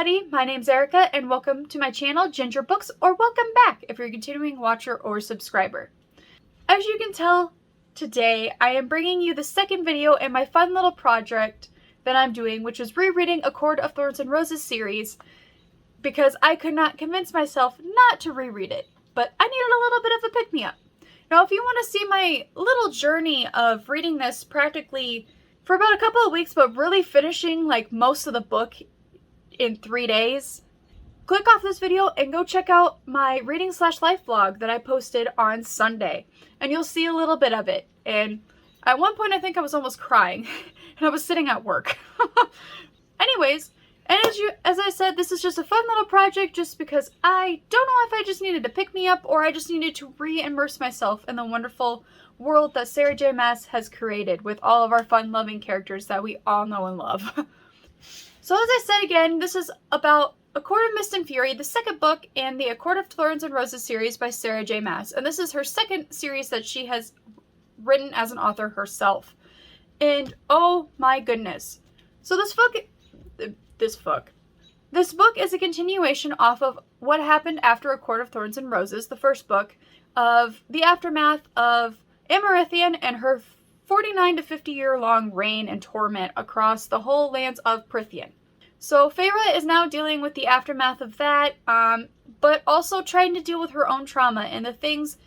everybody, my name's Erica and welcome to my channel Ginger Books, or welcome back if you're a continuing watcher or subscriber. As you can tell, today I am bringing you the second video in my fun little project that I'm doing, which is rereading A Court of Thorns and Roses series, because I could not convince myself not to reread it, but I needed a little bit of a pick-me-up. Now if you want to see my little journey of reading this practically for about a couple of weeks, but really finishing like most of the book in 3 days, click off this video and go check out my reading/life vlog that I posted on Sunday, and you'll see a little bit of it. And at one point I think I was almost crying and I was sitting at work. Anyways, and as I said, this is just a fun little project just because I don't know if I just needed to pick me up or I just needed to re-immerse myself in the wonderful world that Sarah J. Maas has created with all of our fun-loving characters that we all know and love. So as I said again, this is about A Court of Mist and Fury, the second book in the A Court of Thorns and Roses series by Sarah J. Maas. And this is her second series that she has written as an author herself. And oh my goodness. So this book is a continuation off of what happened after A Court of Thorns and Roses, the first book, of the aftermath of Amaranthian and her 49 to 50 year long reign and torment across the whole lands of Prythian. So Feyre is now dealing with the aftermath of that, but also trying to deal with her own trauma and the things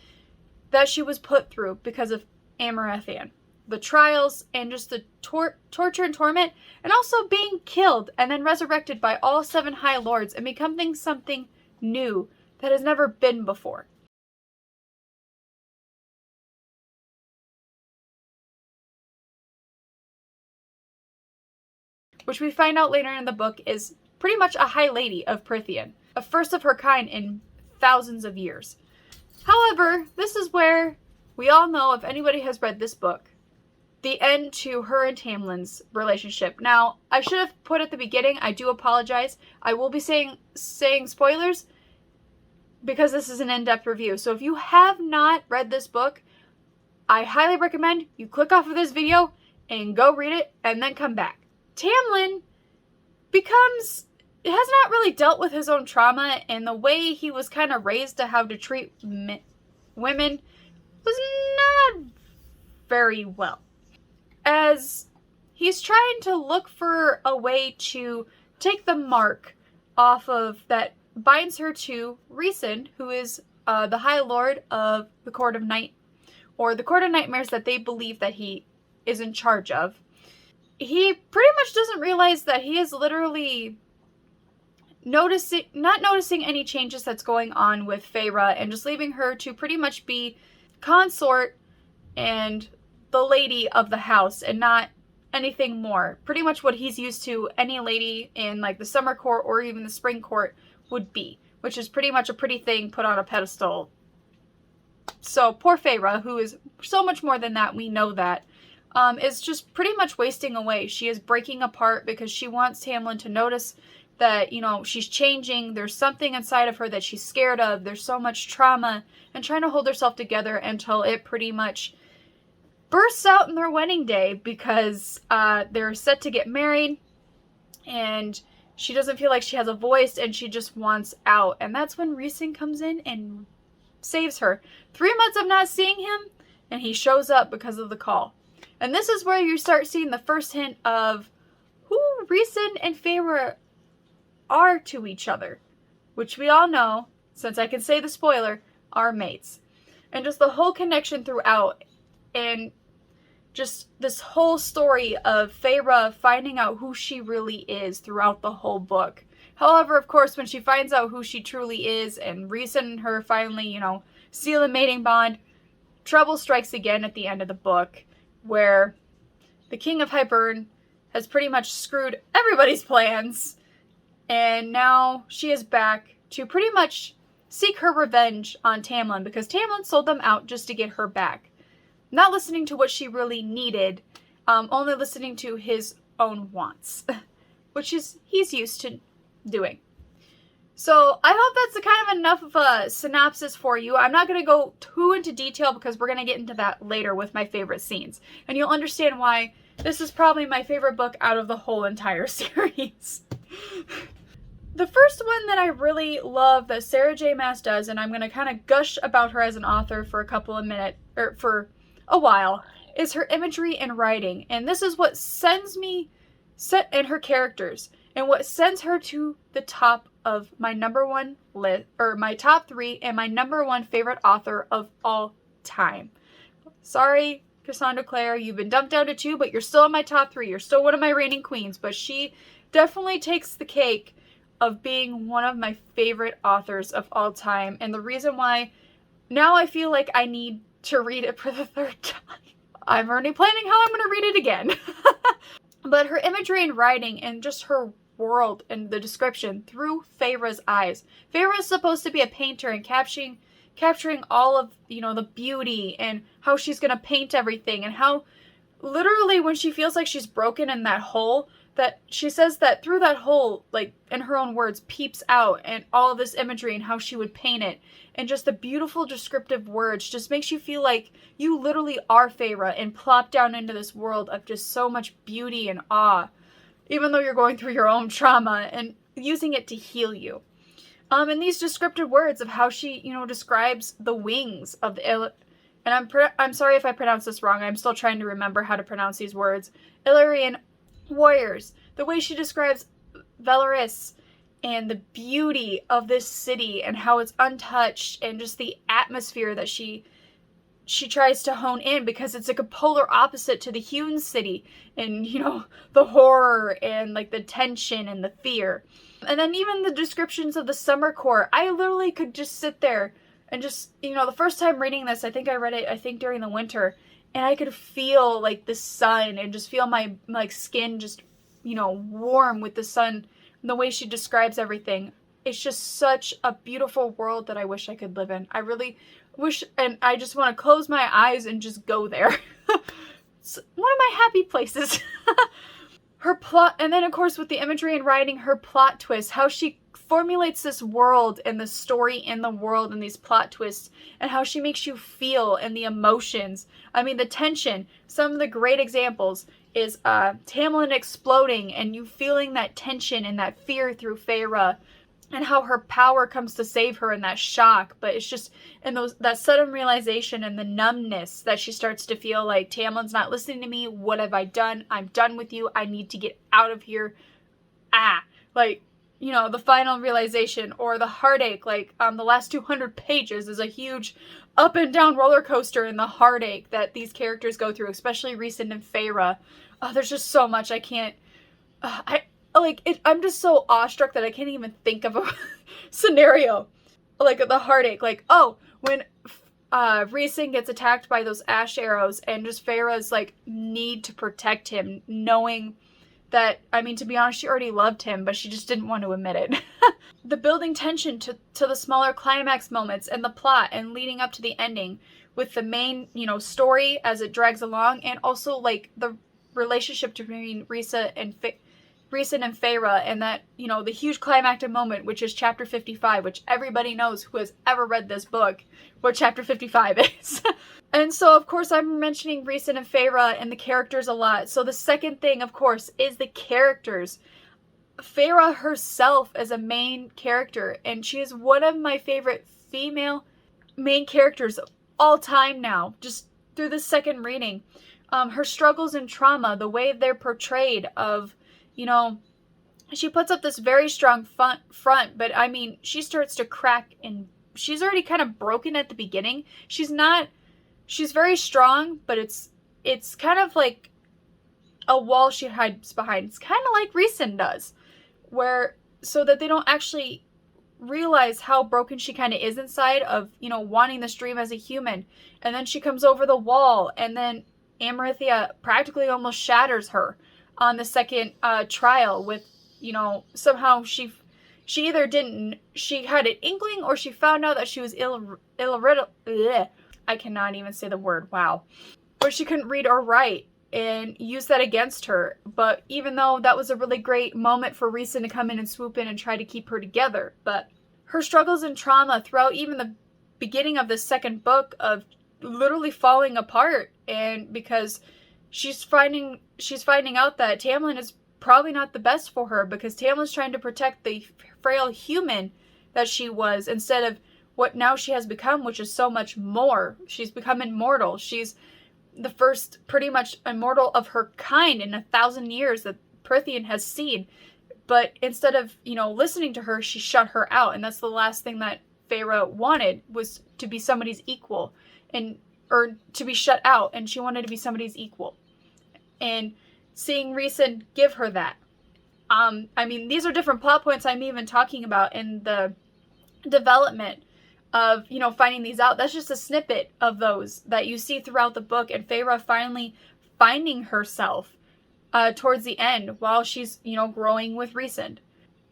that she was put through because of Amaranthian. The trials and just the torture and torment, and also being killed and then resurrected by all 7 High Lords and becoming something new that has never been before. Which we find out later in the book is pretty much a High Lady of Prythian, a first of her kind in thousands of years. However, this is where we all know, if anybody has read this book, the end to her and Tamlin's relationship. Now, I should have put at the beginning, I do apologize. I will be saying spoilers because this is an in-depth review. So if you have not read this book, I highly recommend you click off of this video and go read it and then come back. Tamlin has not really dealt with his own trauma, and the way he was kind of raised to how to treat women was not very well. As he's trying to look for a way to take the mark off of that binds her to Rhysand, who is the High Lord of the Court of Night, or the Court of Nightmares that they believe that he is in charge of. He pretty much doesn't realize that he is literally not noticing any changes that's going on with Feyre, and just leaving her to pretty much be consort and the lady of the house and not anything more. Pretty much what he's used to any lady in like the summer court or even the spring court would be, which is pretty much a pretty thing put on a pedestal. So poor Feyre, who is so much more than that, we know that, is just pretty much wasting away. She is breaking apart because she wants Tamlin to notice that, you know, she's changing. There's something inside of her that she's scared of. There's so much trauma, and trying to hold herself together until it pretty much bursts out in their wedding day, because they're set to get married and she doesn't feel like she has a voice and she just wants out. And that's when Rhysand comes in and saves her. 3 months of not seeing him, and he shows up because of the call. And this is where you start seeing the first hint of who Rhysand and Feyre are to each other, which we all know, since I can say the spoiler, are mates. And just the whole connection throughout, and just this whole story of Feyre finding out who she really is throughout the whole book. However, of course, when she finds out who she truly is, and Rhysand and her finally, you know, seal a mating bond, trouble strikes again at the end of the book, where the King of Hybern has pretty much screwed everybody's plans, and now she is back to pretty much seek her revenge on Tamlin, because Tamlin sold them out just to get her back. Not listening to what she really needed, only listening to his own wants, which is he's used to doing. So I hope that's a kind of enough of a synopsis for you. I'm not going to go too into detail because we're going to get into that later with my favorite scenes. And you'll understand why this is probably my favorite book out of the whole entire series. The first one that I really love that Sarah J. Maas does, and I'm going to kind of gush about her as an author for a couple of minutes, or for a while, is her imagery and writing. And this is what sends me, set in her characters, and what sends her to the top of my number one list, or my top 3, and my number 1 favorite author of all time. Sorry, Cassandra Clare, you've been dumped down to 2, but you're still in my top 3. You're still one of my reigning queens, but she definitely takes the cake of being one of my favorite authors of all time. And the reason why now I feel like I need to read it for the 3rd time. I'm already planning how I'm going to read it again. But her imagery and writing and just her world and the description through Feyre's eyes. Feyre is supposed to be a painter and capturing all of, the beauty and how she's going to paint everything, and how literally when she feels like she's broken in that hole, that she says that through that hole, like in her own words, peeps out, and all of this imagery and how she would paint it, and just the beautiful descriptive words just makes you feel like you literally are Feyre and plop down into this world of just so much beauty and awe, even though you're going through your own trauma, and using it to heal you. And these descriptive words of how she, describes the wings of the and I'm sorry if I pronounce this wrong. I'm still trying to remember how to pronounce these words. Illyrian warriors. The way she describes Velaris and the beauty of this city and how it's untouched, and just the atmosphere that she tries to hone in, because it's like a polar opposite to the hewn city, and the horror and like the tension and the fear. And then even the descriptions of the summer court, I literally could just sit there and just, the first time reading this, I think I read it, during the winter, and I could feel like the sun and just feel my skin just, warm with the sun, and the way she describes everything. It's just such a beautiful world that I wish I could live in. I really wish, and I just want to close my eyes and just go there. It's one of my happy places. Her plot, and then of course with the imagery and writing, her plot twist, how she formulates this world and the story in the world and these plot twists, and how she makes you feel, and the emotions. I mean, the tension. Some of the great examples is Tamlin exploding and you feeling that tension and that fear through Feyre, and how her power comes to save her in that shock. But it's just, and that sudden realization and the numbness that she starts to feel like, Tamlin's not listening to me. What have I done? I'm done with you. I need to get out of here. The final realization, or the heartache, the last 200 pages is a huge up and down roller coaster in the heartache that these characters go through, especially Rhys and Feyre. There's just so much I can't, I'm just so awestruck that I can't even think of a scenario. The heartache, when Rhys gets attacked by those ash arrows, and just Feyre's need to protect him, knowing that, to be honest, she already loved him, but she just didn't want to admit it. The building tension to the smaller climax moments, and the plot, and leading up to the ending with the main, story as it drags along, and also the relationship between Rhys and Feyre, and that, the huge climactic moment, which is chapter 55, which everybody knows who has ever read this book, what chapter 55 is. And so, of course, I'm mentioning Rhys and Feyre and the characters a lot. So the second thing, of course, is the characters. Feyre herself is a main character, and she is one of my favorite female main characters of all time now, just through the second reading. Her struggles and trauma, the way they're portrayed of, she puts up this very strong front, but she starts to crack, and she's already kind of broken at the beginning. She's very strong, but it's kind of like a wall she hides behind. It's kind of like Rhys does, so that they don't actually realize how broken she kind of is inside of, wanting this dream as a human. And then she comes over the wall, and then Amarithia practically almost shatters her on the second trial with, somehow she either she had an inkling, or she found out that she was I cannot even say the word, wow. But she couldn't read or write, and use that against her. But even though that was a really great moment for Rhys to come in and swoop in and try to keep her together, but her struggles and trauma throughout even the beginning of the second book of literally falling apart, and because she's finding out that Tamlin is probably not the best for her, because Tamlin's trying to protect the frail human that she was, instead of what now she has become, which is so much more. She's become immortal. She's the first pretty much immortal of her kind in 1,000 years that Prithian has seen. But instead of, listening to her, she shut her out. And that's the last thing that Feyre wanted, was to be somebody's equal, or to be shut out, and she wanted to be somebody's equal. And seeing Rhysand give her that. These are different plot points I'm even talking about in the development of, finding these out. That's just a snippet of those that you see throughout the book, and Feyre finally finding herself towards the end while she's, growing with Rhysand.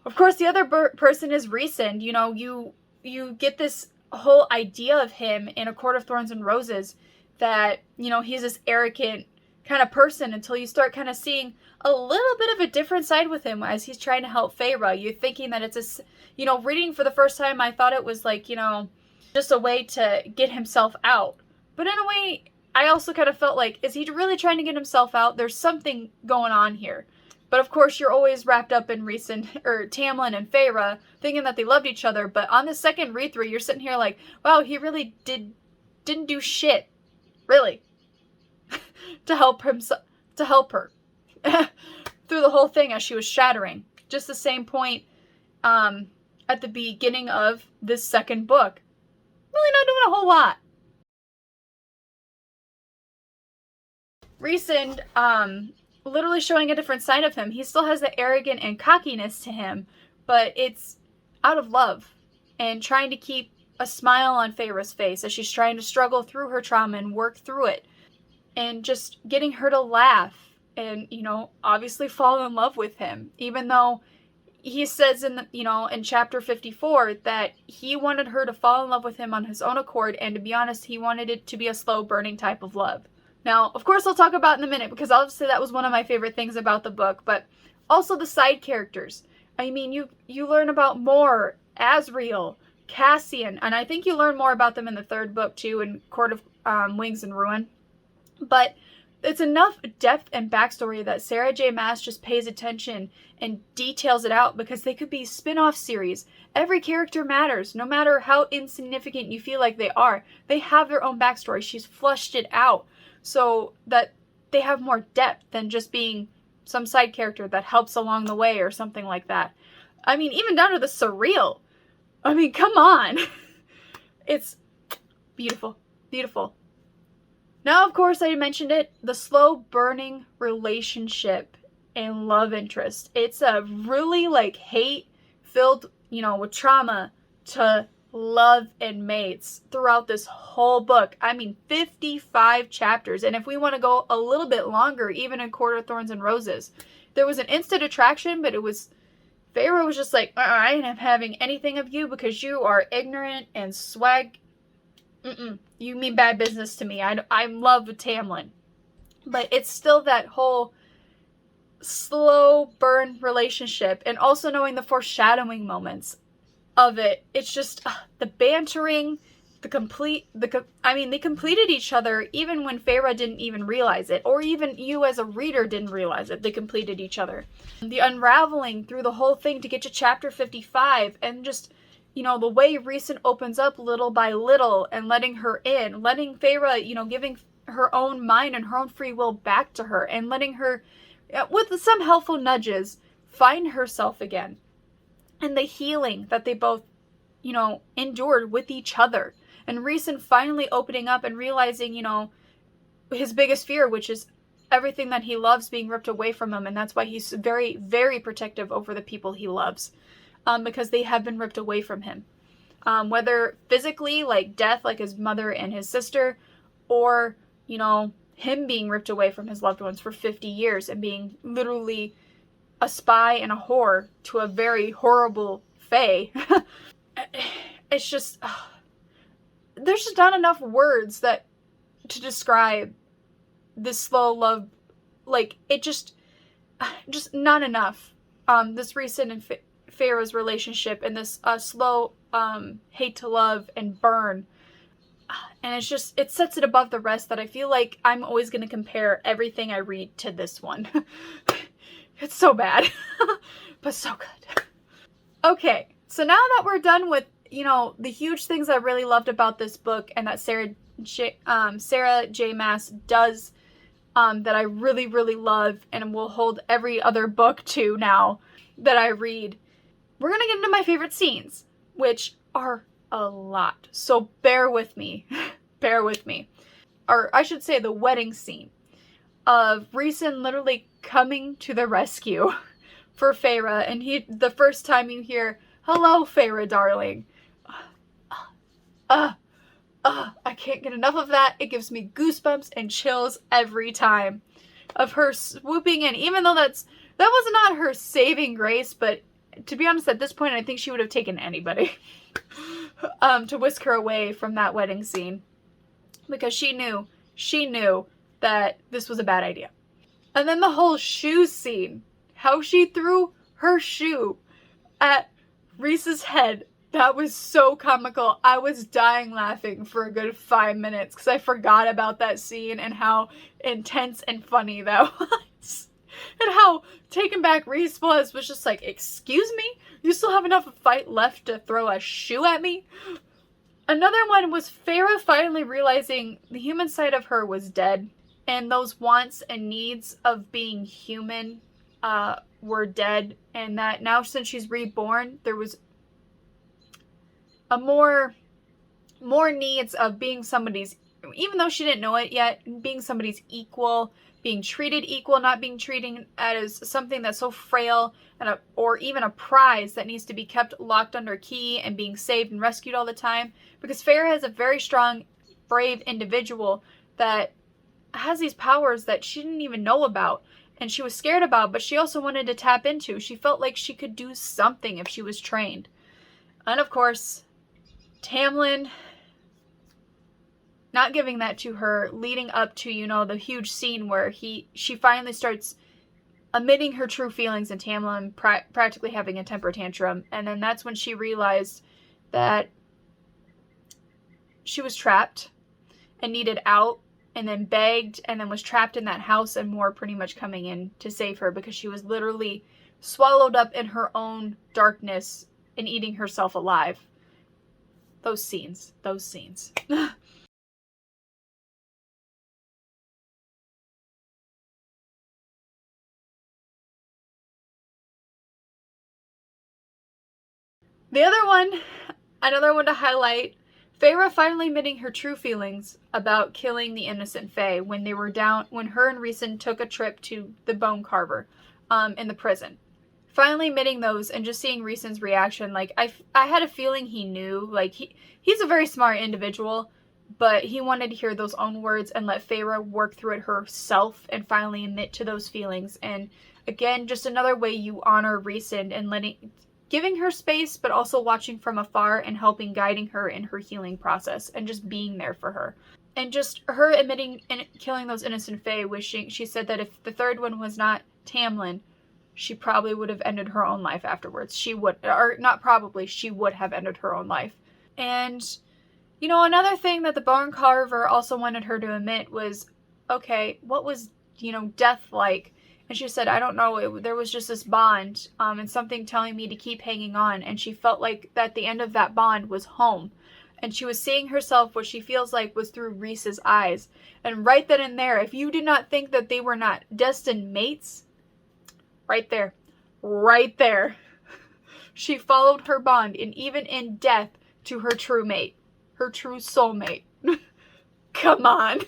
Of course, the other person is Rhysand. You get this whole idea of him in A Court of Thorns and Roses, that, he's this arrogant kind of person, until you start kind of seeing a little bit of a different side with him as he's trying to help Feyre. You're thinking that it's reading for the first time, I thought it was like, just a way to get himself out. But in a way, I also kind of felt like, is he really trying to get himself out? There's something going on here. But of course, you're always wrapped up in Tamlin and Feyre, thinking that they loved each other. But on the second read through, you're sitting here like, wow, he really didn't do shit, really, to help her through the whole thing as she was shattering. Just the same point at the beginning of this second book. Really not doing a whole lot. Rhysand, literally showing a different side of him. He still has the arrogant and cockiness to him, but it's out of love and trying to keep a smile on Feyre's face as she's trying to struggle through her trauma and work through it, and just getting her to laugh and, obviously fall in love with him, even though he says in chapter 54 that he wanted her to fall in love with him on his own accord, and to be honest, he wanted it to be a slow burning type of love. Now, of course, I'll talk about in a minute, because obviously that was one of my favorite things about the book, but also the side characters. You learn about Mor, Asriel, Cassian, and I think you learn more about them in the third book too, in Court of Wings and Ruin. But it's enough depth and backstory that Sarah J. Maas just pays attention and details it out, because they could be spin-off series. Every character matters, no matter how insignificant you feel like they are. They have their own backstory. She's flushed it out so that they have more depth than just being some side character that helps along the way or something like that. Even down to the surreal. Come on. It's beautiful. Beautiful. Now, of course, I mentioned it, the slow burning relationship and love interest. It's a really hate-filled, with trauma to love and mates throughout this whole book. 55 chapters. And if we want to go a little bit longer, even in Court of Thorns and Roses, there was an instant attraction, but Feyre was just like, I ain't having anything of you because you are ignorant and swag. You mean bad business to me. I'm in love with Tamlin. But it's still that whole slow burn relationship, and also knowing the foreshadowing moments of it. It's just the bantering, they completed each other even when Feyre didn't even realize it, or even you as a reader didn't realize it. They completed each other. The unraveling through the whole thing to get to chapter 55, and just, the way Rhysand opens up little by little and letting her in, letting Feyre, giving her own mind and her own free will back to her, and letting her, with some helpful nudges, find herself again. And the healing that they both, endured with each other. And Rhysand finally opening up and realizing, his biggest fear, which is everything that he loves being ripped away from him. And that's why he's very, very protective over the people he loves. Because they have been ripped away from him. Whether physically, like death, like his mother and his sister, or, him being ripped away from his loved ones for 50 years and being literally a spy and a whore to a very horrible fae. It's just, there's just not enough words to describe this slow love. It just not enough. This Rhysand and Feyre's relationship, and this slow hate to love and burn. And it sets it above the rest, that I feel like I'm always going to compare everything I read to this one. It's so bad, but so good. Okay, so now that we're done with, the huge things I really loved about this book and that Sarah J. Maas does, that I really, really love and will hold every other book to now that I read, we're going to get into my favorite scenes, which are a lot. So bear with me. Bear with me. Or I should say the wedding scene of Rhysand literally coming to the rescue for Feyre, and the first time you hear, "Hello, Feyre, darling." I can't get enough of that. It gives me goosebumps and chills every time of her swooping in, even though that was not her saving grace, but to be honest, at this point, I think she would have taken anybody to whisk her away from that wedding scene, because she knew that this was a bad idea. And then the whole shoe scene, how she threw her shoe at Rhys's head, that was so comical. I was dying laughing for a good 5 minutes because I forgot about that scene and how intense and funny that was. And how taken back Rhys was just like, excuse me? You still have enough fight left to throw a shoe at me? Another one was Feyre finally realizing the human side of her was dead, and those wants and needs of being human were dead, and that now since she's reborn, there was a more needs of being somebody's, even though she didn't know it yet, being somebody's equal, being treated equal, not being treated as something that's so frail or even a prize that needs to be kept locked under key and being saved and rescued all the time. Because Feyre is a very strong, brave individual that has these powers that she didn't even know about and she was scared about, but she also wanted to tap into. She felt like she could do something if she was trained. And of course, Tamlin not giving that to her, leading up to, the huge scene where she finally starts admitting her true feelings, and Tamlin practically having a temper tantrum. And then that's when she realized that she was trapped and needed out, and then begged, and then was trapped in that house, and Mor pretty much coming in to save her because she was literally swallowed up in her own darkness and eating herself alive. Those scenes. Another one to highlight, Feyre finally admitting her true feelings about killing the innocent Fae when her and Rhysand took a trip to the Bone Carver in the prison. Finally admitting those and just seeing Rhysand's reaction, like, I had a feeling he knew, like, he's a very smart individual, but he wanted to hear those own words and let Feyre work through it herself and finally admit to those feelings. And again, just another way you honor Rhysand and giving her space, but also watching from afar and guiding her in her healing process and just being there for her. And just her admitting and killing those innocent Fae, she said that if the third one was not Tamlin, she probably would have ended her own life afterwards. She would have ended her own life. And, another thing that the Bone Carver also wanted her to admit was, okay, what was, death like? And she said, I don't know, there was just this bond, and something telling me to keep hanging on. And she felt like that the end of that bond was home. And she was seeing herself, what she feels like was through Rhys's eyes. And right then and there, if you did not think that they were not destined mates, right there, she followed her bond, and even in death, to her true mate, her true soulmate. Come on.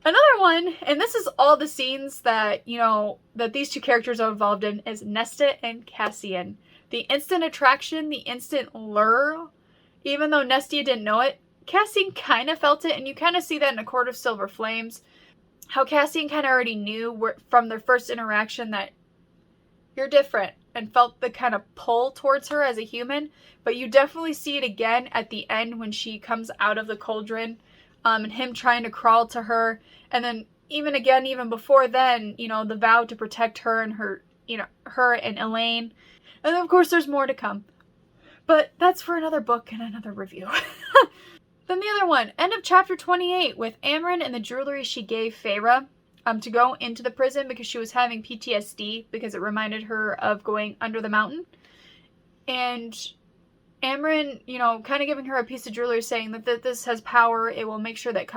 Another one, and this is all the scenes that, that these two characters are involved in, is Nesta and Cassian. The instant attraction, the instant lure, even though Nestia didn't know it, Cassian kind of felt it, and you kind of see that in A Court of Silver Flames. How Cassian kind of already knew from their first interaction that you're different, and felt the kind of pull towards her as a human, but you definitely see it again at the end when she comes out of the cauldron, and him trying to crawl to her, and then even before then, the vow to protect her and her and Elaine, and then of course there's more to come, but that's for another book and another review. Then the other one, end of chapter 28, with Amren and the jewelry she gave Feyre. to go into the prison because she was having PTSD because it reminded her of going under the mountain. And Amren, kind of giving her a piece of jewelry saying that this has power. It will make sure that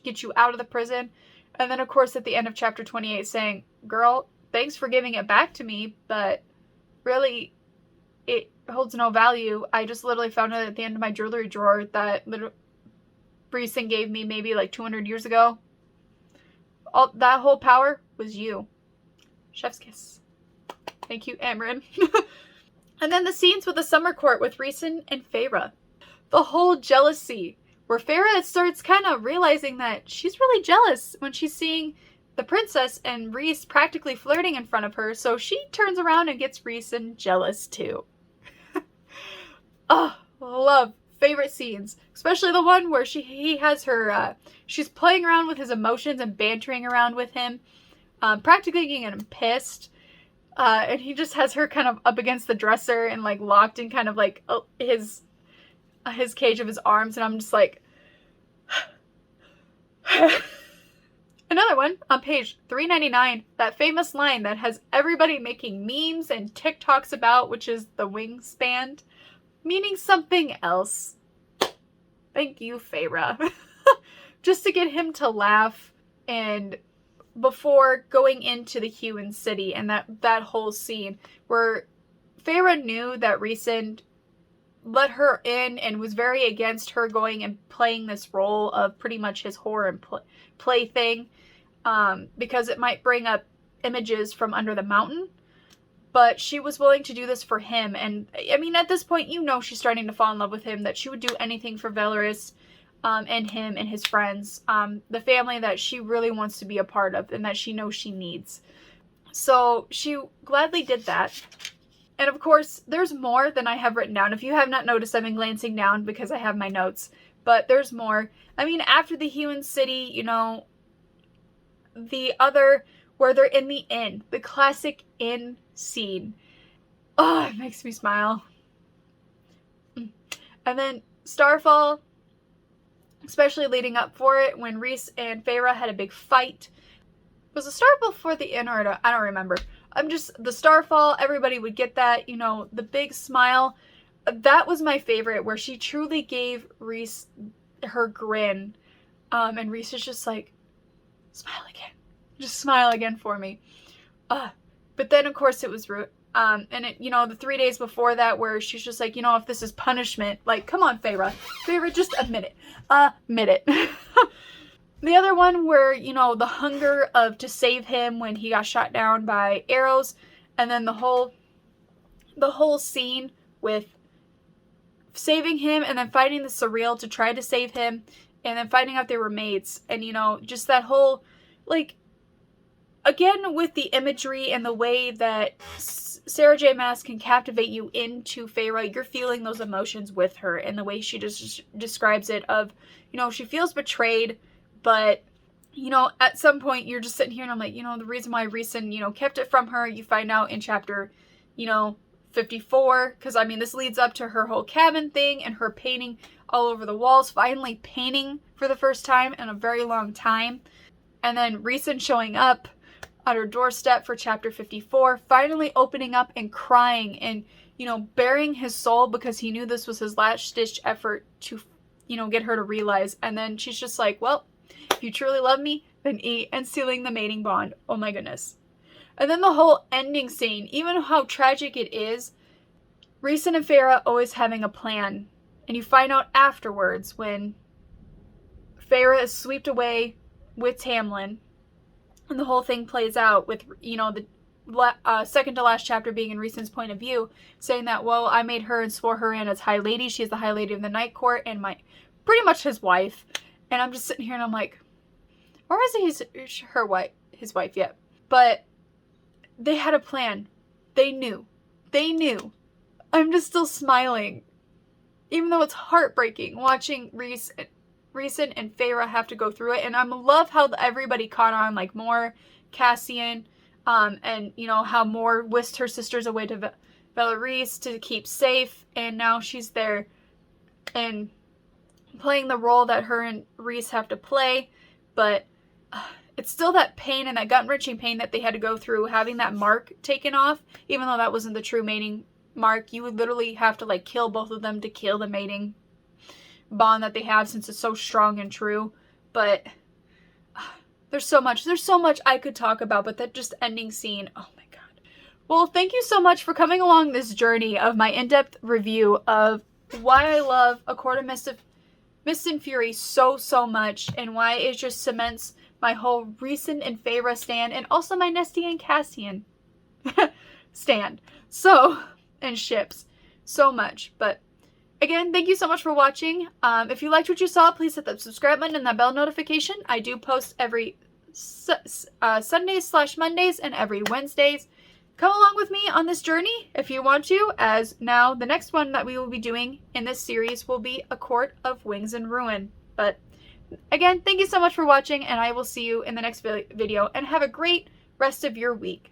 get you out of the prison. And then, of course, at the end of chapter 28 saying, girl, thanks for giving it back to me, but really, it holds no value. I just literally found it at the end of my jewelry drawer that Rhysand gave me maybe like 200 years ago. All that whole power was you. Chef's kiss. Thank you, Amren. And then the scenes with the summer court with Rhysand and Feyre. The whole jealousy, where Feyre starts kind of realizing that she's really jealous when she's seeing the princess and Rhys practically flirting in front of her, so she turns around and gets Rhysand jealous too. Oh, love. Favorite scenes. Especially the one where he has her, she's playing around with his emotions and bantering around with him, practically getting him pissed. And he just has her kind of up against the dresser and like locked in kind of like his cage of his arms, and I'm just like... Another one on page 399, that famous line that has everybody making memes and TikToks about, which is the wingspan, meaning something else. Thank you, Feyre. Just to get him to laugh, and before going into the Human City, and that whole scene where Feyre knew that Rhysand let her in and was very against her going and playing this role of pretty much his whore and plaything, because it might bring up images from under the mountain. But she was willing to do this for him. And I mean, at this point, she's starting to fall in love with him, that she would do anything for Velaris, and him and his friends, the family that she really wants to be a part of and that she knows she needs. So she gladly did that. And of course, there's more than I have written down. If you have not noticed, I've been glancing down because I have my notes. But there's more. I mean, after the Human City, the other, where they're in the inn. The classic inn scene. Oh, it makes me smile. And then Starfall, especially leading up for it, when Rhys and Feyre had a big fight. Was the Starfall for the inn, or I don't remember. The Starfall, everybody would get that, the big smile. That was my favorite, where she truly gave Rhys her grin. And Rhys is just like, smile again. Just smile again for me. But then, of course, it was and it, the 3 days before that, where she's just like, if this is punishment, like, come on, Feyre. Feyre, just admit it. Admit it. The other one where, the hunger to save him when he got shot down by arrows. And then the whole scene with saving him and then fighting the Surreal to try to save him. And then finding out they were mates. And, just that whole, like, again, with the imagery and the way that Sarah J. Maas can captivate you into Feyre, you're feeling those emotions with her, and the way she just describes it of, she feels betrayed, but, at some point you're just sitting here and I'm like, the reason why Rhysand, kept it from her, you find out in chapter, 54, because, I mean, this leads up to her whole cabin thing and her painting all over the walls, finally painting for the first time in a very long time, and then Rhysand showing up at her doorstep for chapter 54, finally opening up and crying and, bearing his soul because he knew this was his last-ditch effort to, get her to realize. And then she's just like, well, if you truly love me, then eat, and sealing the mating bond. Oh my goodness. And then the whole ending scene, even how tragic it is, Rhysand and Feyre always having a plan. And you find out afterwards when Feyre is swept away with Tamlin, and the whole thing plays out with, the second to last chapter being in Rhysand's point of view, saying that, well, I made her and swore her in as High Lady. She's the High Lady of the Night Court and pretty much his wife. And I'm just sitting here and I'm like, or is he his wife yet? But they had a plan. They knew. I'm just still smiling. Even though it's heartbreaking watching Rhysand and Feyre have to go through it. And I love how everybody caught on, like Mor, Cassian, and how Mor whisked her sisters away to Velaris to keep safe, and now she's there and playing the role that her and Rhys have to play. But it's still that pain and that gut-wrenching pain that they had to go through having that mark taken off, even though that wasn't the true mating mark. You would literally have to like kill both of them to kill the mating bond that they have, since it's so strong and true. But there's so much I could talk about, but that just ending scene, oh my god. Well, thank you so much for coming along this journey of my in-depth review of why I love A Court of Mist and Fury so much, and why it just cements my whole Rhysand and Feyre stand, and also my Nesty and Cassian stand. So, and ships so much. But again, thank you so much for watching. If you liked what you saw, please hit that subscribe button and that bell notification. I do post every Sundays/Mondays and every Wednesdays. Come along with me on this journey if you want to, as now the next one that we will be doing in this series will be A Court of Wings and Ruin. But again, thank you so much for watching, and I will see you in the next video, and have a great rest of your week.